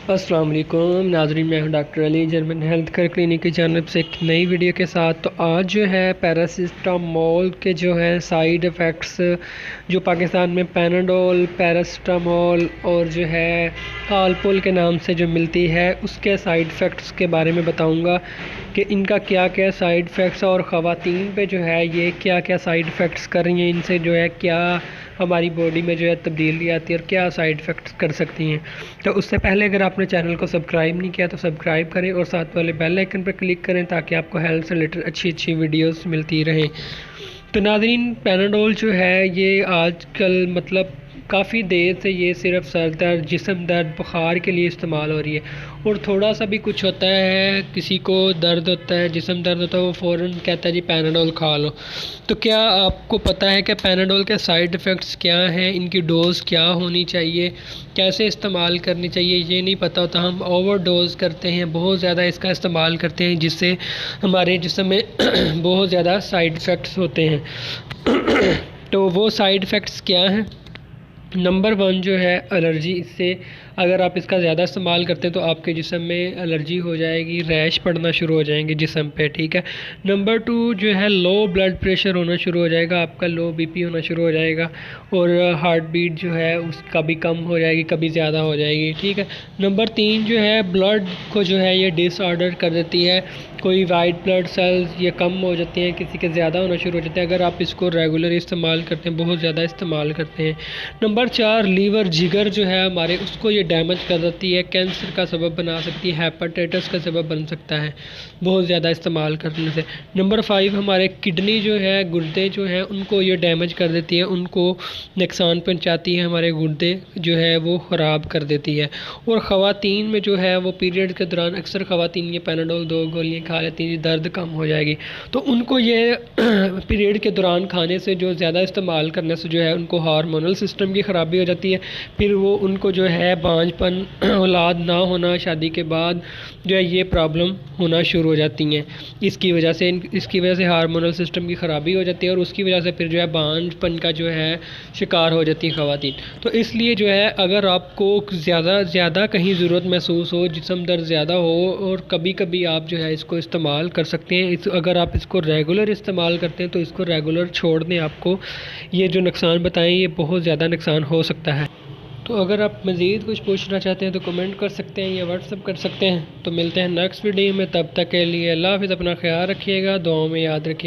अस्सलाम वालेकुम नाज़रीन, मैं हूं doctor Ali German health care clinic की जानब से एक नई वीडियो के साथ। तो आज जो है पैरासिटामोल के जो है साइड इफ़ेक्ट्स जो पाकिस्तान में पैनाडोल, पैरासिटामोल और जो है कालपोल के नाम से जो मिलती है उसके साइड इफ़ेक्ट्स के बारे में बताऊंगा कि इनका क्या क्या साइड इफ़ेक्ट्स और ख़वातीन पे जो है ये क्या क्या साइड इफ़ेक्ट्स कर रही हैं, इनसे जो है क्या हमारी बॉडी में जो है तब्दीली आती है और क्या साइड इफ़ेक्ट्स कर सकती हैं। तो उससे पहले अगर आपने चैनल को सब्सक्राइब नहीं किया तो सब्सक्राइब करें और साथ वाले बेल आइकन पर क्लिक करें ताकि आपको हेल्थ से रिलेटेड अच्छी अच्छी वीडियोस मिलती रहें। तो नाज़रीन, पैनाडोल जो है ये आजकल मतलब काफ़ी देर से ये सिर्फ सर दर्द, जिस्म दर्द, बुखार के लिए इस्तेमाल हो रही है। और थोड़ा सा भी कुछ होता है, किसी को दर्द होता है, जिस्म दर्द होता है, वो फ़ौरन कहता है जी पैनाडोल खा लो। तो क्या आपको पता है कि पैनाडोल के साइड इफ़ेक्ट्स क्या हैं, इनकी डोज़ क्या होनी चाहिए, कैसे इस्तेमाल करनी चाहिए, ये नहीं पता होता। हम ओवर डोज़ करते हैं, बहुत ज़्यादा इसका इस्तेमाल करते हैं जिससे हमारे जिस्म में बहुत ज़्यादा साइड इफ़ेक्ट्स होते हैं। तो वो साइड इफ़ेक्ट्स क्या हैं? नंबर 1 जो है एलर्जी। इससे अगर आप इसका ज़्यादा इस्तेमाल करते हैं तो आपके जिस्म में एलर्जी हो जाएगी, रैश पड़ना शुरू हो जाएंगे जिस्म पे, ठीक है। नंबर 2 जो है लो ब्लड प्रेशर होना शुरू हो जाएगा, आपका लो बीपी होना शुरू हो जाएगा और हार्ट बीट जो है उसका भी कम हो जाएगी, कभी ज़्यादा हो जाएगी, ठीक है। नंबर 3 जो है ब्लड को जो है ये डिसऑर्डर कर देती है, कोई वाइट ब्लड सेल्स ये कम हो जाते हैं, किसी के ज़्यादा होना शुरू हो जाते हैं अगर आप इसको रेगुलर इस्तेमाल करते हैं, बहुत ज़्यादा इस्तेमाल करते हैं। नंबर 4 लीवर, जिगर जो है हमारे उसको ये डैमेज कर देती है, कैंसर का सबब बना सकती है, हेपेटाइटिस का सबब बन सकता है बहुत ज़्यादा इस्तेमाल करने से। नंबर 5 हमारे किडनी जो है, गुर्दे जो हैं उनको ये डैमेज कर देती है, उनको नुकसान पहुंचाती है, हमारे गुर्दे जो है वो ख़राब कर देती है। और ख़वातीन में जो है वो पीरियड के दौरान अक्सर ख़वातीन ये पैनाडोल 2 गोलियाँ खा लेती हैं, दर्द कम हो जाएगी। तो उनको ये पीरियड के दौरान खाने से, जो ज़्यादा इस्तेमाल करने से जो है उनको हार्मोनल सिस्टम की ख़राबी हो जाती है, फिर वो उनको जो है बांझपन, औलाद ना होना, शादी के बाद जो है ये प्रॉब्लम होना शुरू हो जाती हैं। इसकी वजह से हार्मोनल सिस्टम की ख़राबी हो जाती है और उसकी वजह से फिर जो है बांझपन का जो है शिकार हो जाती हैं ख़वातीन। तो इसलिए जो है अगर आपको ज़्यादा कहीं ज़रूरत महसूस हो, जिस्म दर्द ज़्यादा हो और कभी कभी आप जो है इसको इस्तेमाल कर सकते हैं। अगर आप इसको रेगुलर इस्तेमाल करते हैं तो इसको रेगुलर छोड़ दें, आपको ये जो नुकसान बताएं ये बहुत ज़्यादा नुकसान हो सकता है। तो अगर आप मज़ीद कुछ पूछना चाहते हैं तो कमेंट कर सकते हैं या व्हाट्सअप कर सकते हैं। तो मिलते हैं नेक्स्ट वीडियो में, तब तक के लिए अल्लाह हाफ़िज़, अपना ख्याल रखिएगा, दुआओं में याद रखिएगा।